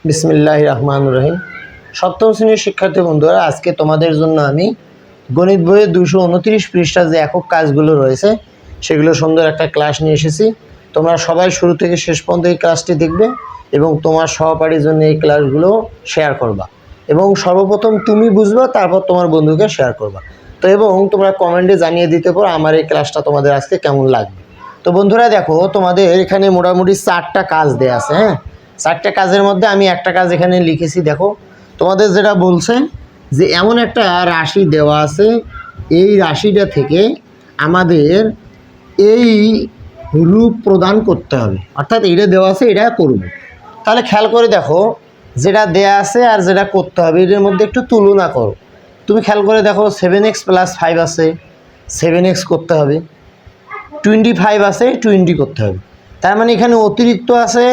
বিসমিল্লাহির রহমানির রহিম। সপ্তম শ্রেণীর শিক্ষার্থী বন্ধুরা, আজকে তোমাদের জন্য আমি গণিত বইয়ের 229 পৃষ্ঠা যে একক কাজগুলো রয়েছে সেগুলো সুন্দর একটা ক্লাস নিয়ে এসেছি। তোমরা সবাই শুরু থেকে শেষ পর্যন্ত এই ক্লাসটি দেখবে এবং তোমার সহপাঠীর জন্য এই ক্লাসগুলো শেয়ার করবা এবং সর্বপ্রথম তুমি বুঝবা, তারপর তোমার বন্ধুকে শেয়ার করবা। তো এবং তোমরা কমেন্টে জানিয়ে দিতে পারো আমার এই ক্লাসটা তোমাদের আজকে কেমন লাগবে। তো বন্ধুরা দেখো, তোমাদের এখানে মোটামুটি 4টা কাজ দেয়া আছে। হ্যাঁ, 4টা কাজের মধ্যে আমি একটা কাজ এখানে লিখেছি। দেখো, তোমাদের যেটা বলছে যে এমন একটা রাশি দেওয়া আছে, এই রাশিটা থেকে আমাদের এই রূপ প্রদান করতে হবে, অর্থাৎ এটা দেওয়া আছে, এটা করব। তাহলে খেয়াল করে দেখো, যেটা দেয়া আছে আর যেটা করতে হবে এদের মধ্যে একটু তুলনা করো। তুমি খেয়াল করে দেখো, 7x + 5 আছে, 7x করতে হবে। 25 আছে, 20 করতে হবে। তার মানে এখানে অতিরিক্ত আছে,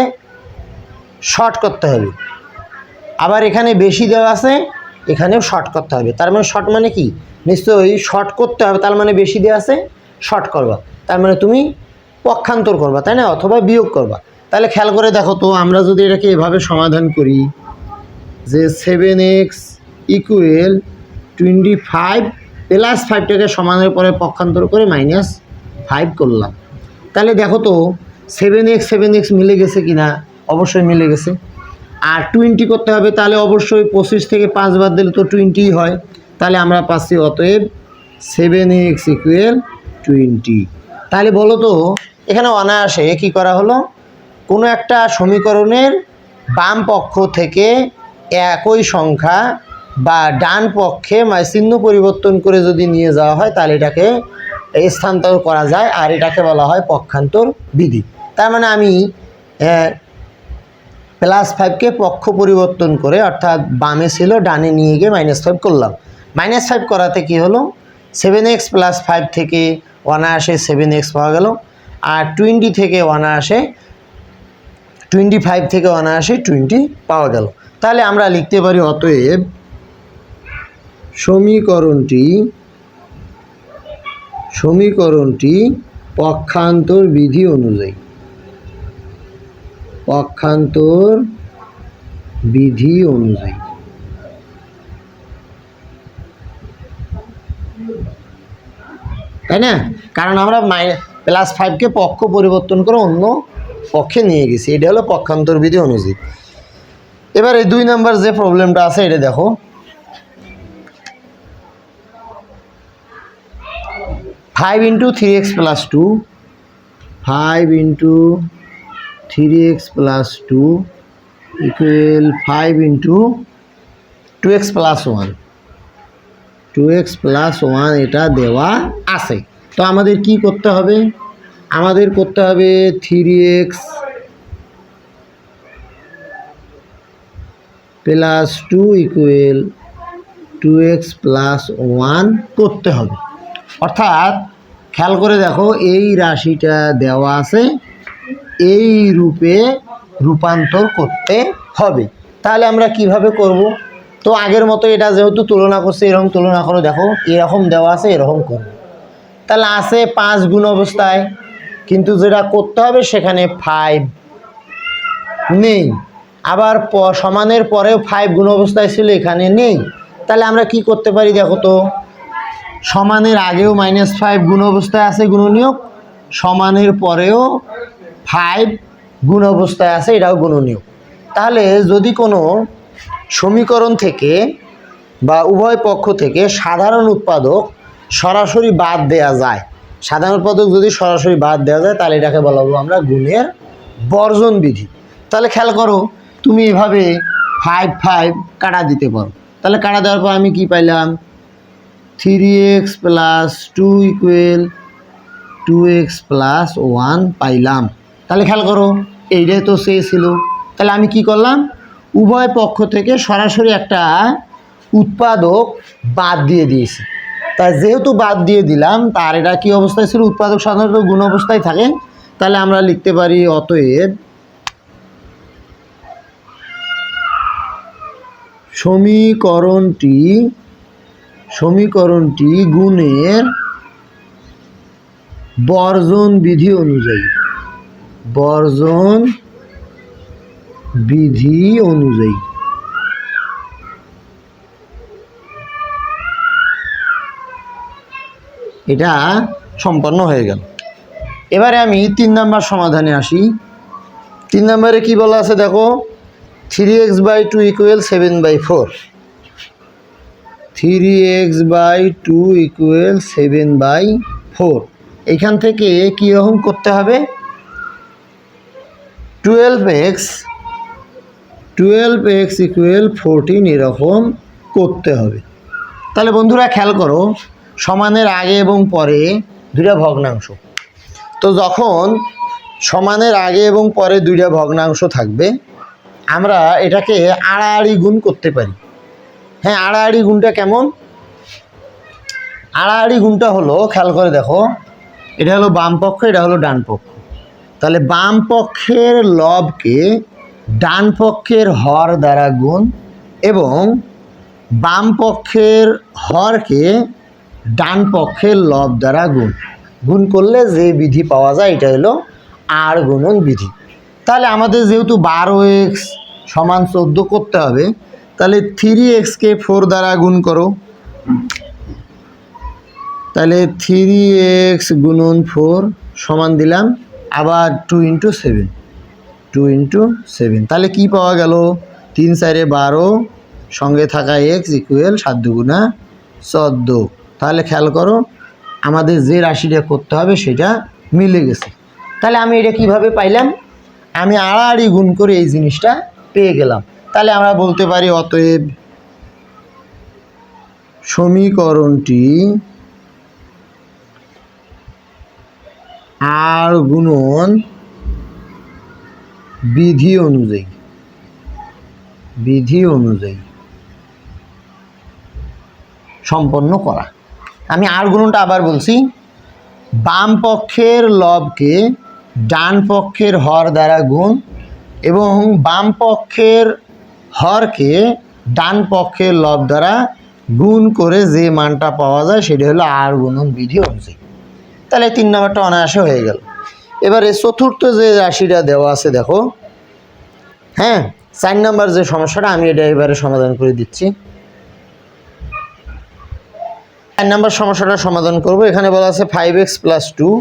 শর্ট করতে হবে। আবার এখানে বেশি দেওয়া আছে, এখানেও শর্ট করতে হবে। তার মানে শর্ট মানে কি? নিশ্চয়ই শর্ট করতে হবে, তার মানে বেশি দেওয়া আছে, শর্ট করবা। তার মানে তুমি পক্ষান্তর করবা, তাই না? অথবা বিয়োগ করবা। তাহলে খেয়াল করে দেখো তো, আমরা যদি এটাকে এভাবে সমাধান করি যে 7x = 25 + 5টাকে সমানের পরে পক্ষান্তর করে -5 করলাম। তাহলে দেখো তো 7x মিলে গেছে কিনা? অবশ্যই মিলে গেছে। আর 20 করতে হবে, তাহলে অবশ্যই 25 থেকে 5 বাদ দিলে তো 20 হয়। তাহলে আমরা পাচ্ছি অতএব 7x = 20। তাহলে বলো তো, এখানে অনায়াসে কি করা হলো? কোনো একটা সমীকরণের বাম পক্ষ থেকে একই সংখ্যা বা ডান পক্ষে চিহ্ন পরিবর্তন করে যদি নিয়ে যাওয়া হয় তাহলে এটাকে স্থানান্তর করা যায়, আর এটাকে বলা হয় পক্ষান্তর বিধি। তার মানে আমি +5কে পক্ষ পরিবর্তন করে, অর্থাৎ বামে ছিল ডানে নিয়ে গিয়ে -5 করলাম। -5 করাতে কি হলো? 7x + 5 থেকে অনায়াসে 7x পাওয়া গেল, আর 20 থেকে অনায়াসে 25 থেকে অনায়াসে 20 পাওয়া গেল। তাহলে আমরা লিখতে পারি অতএব সমীকরণটি পক্ষান্তর বিধি অনুযায়ী, তাই না? কারণ আমরা +5কে পক্ষ পরিবর্তন করে অন্য পক্ষে নিয়ে গেছি, এটা হলো পক্ষান্তর বিধি অনুযায়ী। এবারে 2 নম্বর যে প্রবলেমটা আছে এটা দেখো। 5 × 3x + 2 5 × 3x + 2 = 5 × 2x + 1 2x + 1 এটা দেওয়া আছে। তো আমাদের কি করতে হবে? আমাদের করতে হবে 3x + 2 = 2x + 1 করতে হবে। অর্থাৎ খেয়াল করে দেখো, এই রাশিটা দেওয়া আছে, এই রূপে রূপান্তর করতে হবে। তাহলে আমরা কিভাবে করব? তো আগের মতো এটা যেহেতু তুলনা করছে, এরকম তুলনা করো। দেখো, এরকম দেওয়া আছে, এরকম করো। তাহলে আছে 5 গুণ অবস্থায়, কিন্তু যেটা করতে হবে সেখানে 5 নেই। আবার সমানের পরেও 5 গুণ অবস্থায় ছিল, এখানে নেই। তাহলে আমরা কি করতে পারি? দেখো তো, সমানের আগেও -5 গুণ অবস্থায় আছে, গুণনীয়ক। সমানের পরেও 5 গুণ অবস্থায় আছে, এটাও গুণনীয়ক। তাহলে যদি কোনো সমীকরণ থেকে বা উভয় পক্ষ থেকে সাধারণ উৎপাদক সরাসরি বাদ দেয়া যায়, সাধারণ উৎপাদক যদি সরাসরি বাদ দেওয়া যায়, তাহলে এটাকে বলবো আমরা গুণের বর্জন বিধি। তাহলে খেয়াল করো, তুমি এভাবে 5 কাটা দিতে পারো। তাহলে কাটা দেওয়ার পর আমি কি পাইলাম? 3x + 2 = 2x + 1 পাইলাম। তাহলে খেয়াল করো, এইটাই তো চেয়েছিল। তাহলে আমি কি করলাম? উভয় পক্ষ থেকে সরাসরি একটা উৎপাদক বাদ দিয়ে দিয়েছি। তাই যেহেতু বাদ দিয়ে দিলাম, তার এটা কি অবস্থায় ছিল? উৎপাদক সাধারণত গুণ অবস্থায় থাকে। তাহলে আমরা লিখতে পারি অতএব সমীকরণটি গুণের বর্জন বিধি অনুযায়ী বিধি অনুযায়ী। এটা সম্পন্ন হয়ে গেল। এবারে আমি 3 নাম্বার সমাধানে আসি। 3 নম্বরে কি বলা আছে দেখো, 3x/2 = 7/4। 3x/2 = 7/4। এখান থেকে কি রকম করতে হবে, 12x = 14 এরকম করতে হবে। তাহলে বন্ধুরা খেয়াল করো, সমানের আগে এবং পরে দুইটা ভগ্নাংশ। তো যখন সমানের আগে এবং পরে দুইটা ভগ্নাংশ থাকবে, আমরা এটাকে আড়াআড়ি গুণ করতে পারি। হ্যাঁ, আড়াআড়ি গুণটা কেমন? আড়াআড়ি গুণটা হলো, খেয়াল করে দেখো, এটা হলো বাম পক্ষ, এটা হলো ডান পক্ষ। তাহলে বাম পক্ষের লবকে ডান পক্ষের হর দ্বারা গুণ এবং বাম পক্ষের হরকে ডান পক্ষের লব দ্বারা গুণ করলে যে বিধি পাওয়া যায় এটা হলো আর গুণন বিধি। তাহলে আমাদের যেহেতু 12x = 14 করতে হবে, তাহলে 3x কে 4 দ্বারা গুণ করো। তাহলে 3x × 4 সমান দিলাম আবার 2 × 7, 2 × 7। তাহলে কি পাওয়া গেল, 3 × 4 = 12, সঙ্গে থাকা x = 7 × 2 = 14। তাহলে খেয়াল করো, আমাদের যে রাশিটা করতে হবে সেটা মিলে গেছে। তাহলে আমি এটা কিভাবে পাইলাম, আমি আড়াআড়ি গুণ করে এই জিনিসটা পেয়ে গেলাম। তাহলে আমরা বলতে পারি অতএব সমীকরণটি আর গুণন বিধি অনুযায়ী সম্পন্ন করা। আমি আর গুণনটা আবার বলছি, বাম পক্ষের লবকে ডান পক্ষের হর দ্বারা গুণ এবং বাম পক্ষের হরকে ডান পক্ষের লব দ্বারা গুণ করে যে মানটা পাওয়া যায় সেটা হলো আর গুণন বিধি অনুযায়ী। তাহলে 3 নম্বরটা অনায়াসে হয়ে গেল। এবারে চতুর্থ যে রাশিটা দেওয়া আছে দেখো, হ্যাঁ, 4 নম্বর যে সমস্যাটা, আমি এটা এবারে সমাধান করে দিচ্ছি। 4 নম্বর সমস্যাটা সমাধান করব। এখানে বলা আছে 5x + 2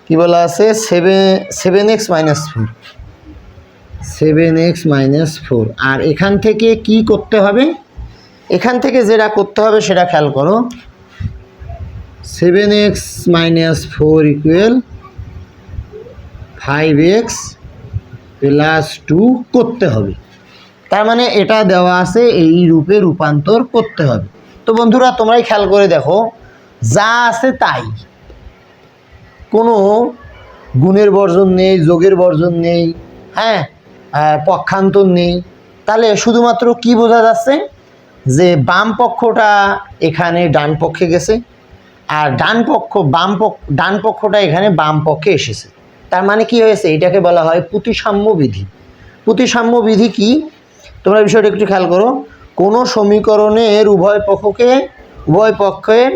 কি বলা আছে, 7x - 4, 7x - 4। আর এখান থেকে কি করতে হবে, এখান থেকে যেটা করতে হবে সেটা খেয়াল করো, 7x - 4 = 5x + 2 করতে হবে। তার মানে এটা দেওয়া আছে, এই রূপে রূপান্তর করতে হবে। তো বন্ধুরা তোমরাই খেয়াল করে দেখো, যা আছে তাই, কোনো গুণের বর্জন নেই, যোগের বর্জন নেই, হ্যাঁ, পক্ষান্তর নেই। তাহলে শুধুমাত্র কি বোঝা যাচ্ছে, যে বাম পক্ষটা এখানে ডান পক্ষে গেছে আর ডান পক্ষটা এখানে বাম পক্ষে এসেছে। তার মানে কি হয়েছে, এটাকে বলা হয় প্রতিসাম্য বিধি। প্রতিসাম্য বিধি কি, তোমরা বিষয়টা একটু খেয়াল করো। কোনো সমীকরণের উভয় পক্ষের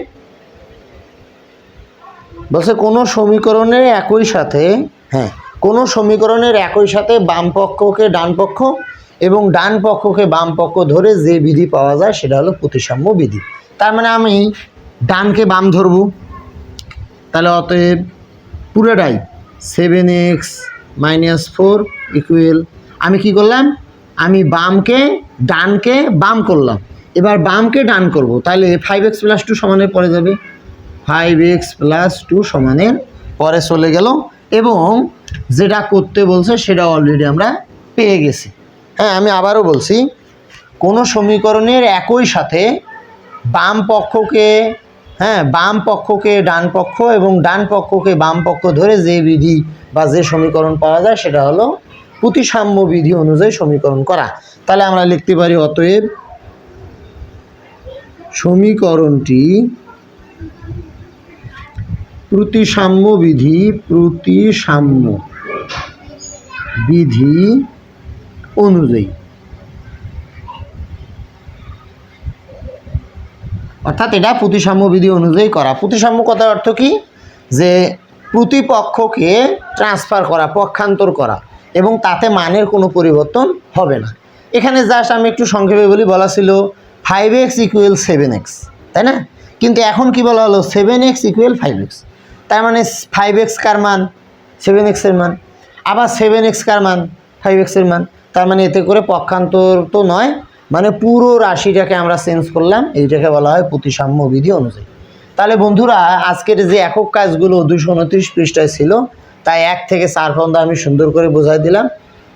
বলছে কোনো সমীকরণের একই সাথে, হ্যাঁ, কোনো সমীকরণের একই সাথে বাম পক্ষকে ডান পক্ষ এবং ডান পক্ষকে বাম পক্ষ ধরে যে বিধি পাওয়া যায় সেটা হলো প্রতিসাম্য বিধি। তার মানে আমি ডানকে বাম ধরব, তাহলে অতএব পুরোটাই 7x - 4 = আমি কি করলাম, আমি ডানকে বাম করলাম, এবার বামকে ডান করব। তাহলে 5x + 2 সমানের পরে যাবে, 5x + 2 সমানের পরে চলে গেল এবং যেটা করতে বলছে সেটা অলরেডি আমরা পেয়ে গেছি। হ্যাঁ, আমি আবারও বলছি, কোনো সমীকরণের একই সাথে বাম পক্ষকে ডান পক্ষ এবং ডান পক্ষকে বাম পক্ষ ধরে যে বিধি বা যে সমীকরণ পাওয়া যায় সেটা হলো প্রতিসাম্য বিধি অনুযায়ী সমীকরণ করা। তাহলে আমরা লিখতে পারি অতএব সমীকরণটি প্রতিসাম্য বিধি অনুযায়ী, অর্থাৎ এটা প্রতিসাম্য বিধি অনুযায়ী করা। প্রতিসাম্য কথার অর্থ কি, যে প্রতিপক্ষকে ট্রান্সফার করা, পক্ষান্তর করা, এবং তাতে মানের কোনো পরিবর্তন হবে না। এখানে জাস্ট আমি একটু সংক্ষেপে বলি, বলা ছিল 5x = 7x, তাই না? কিন্তু এখন কি বলা হলো, 7x = 5x। তার মানে 5x কার মান, 7x এর মান, আবার 7x কার মান, 5x এর মান। তার মানে এতে করে পক্ষান্তর তো নয়, মানে পুরো রাশিটাকে আমরা চেঞ্জ করলাম। এইটাকে বলা হয় প্রতিসাম্য বিধি অনুযায়ী। তাহলে বন্ধুরা, আজকের যে একক কাজগুলো 229 পৃষ্ঠায় ছিল, তাই 1 থেকে 4 পর্যন্ত আমি সুন্দর করে বোঝাই দিলাম।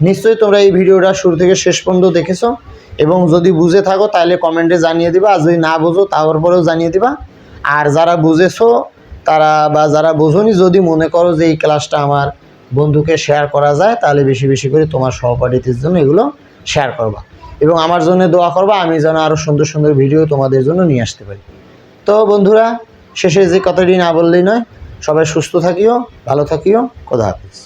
নিশ্চয়ই তোমরা এই ভিডিওটা শুরু থেকে শেষ পর্যন্ত দেখেছো, এবং যদি বুঝে থাকো তাহলে কমেন্টে জানিয়ে দিবা, আর যদি না বোঝো তারপরেও জানিয়ে দিবা। আর যারা বুঝেছো তারা, বা যারা বোঝোনি, যদি মনে করো যে এই ক্লাসটা আমার বন্ধুকে শেয়ার করা যায়, তাহলে বেশি বেশি করে তোমার সহপাঠীদের জন্য এগুলো শেয়ার করবা, এবং আমার জন্য দোয়া করবা, আমি যেন আরও সুন্দর সুন্দর ভিডিও তোমাদের জন্য নিয়ে আসতে পারি। তো বন্ধুরা, শেষে যে কথাটি না বললেই নয়, সবাই সুস্থ থাকিও, ভালো থাকিও, খোদা হাফেজ।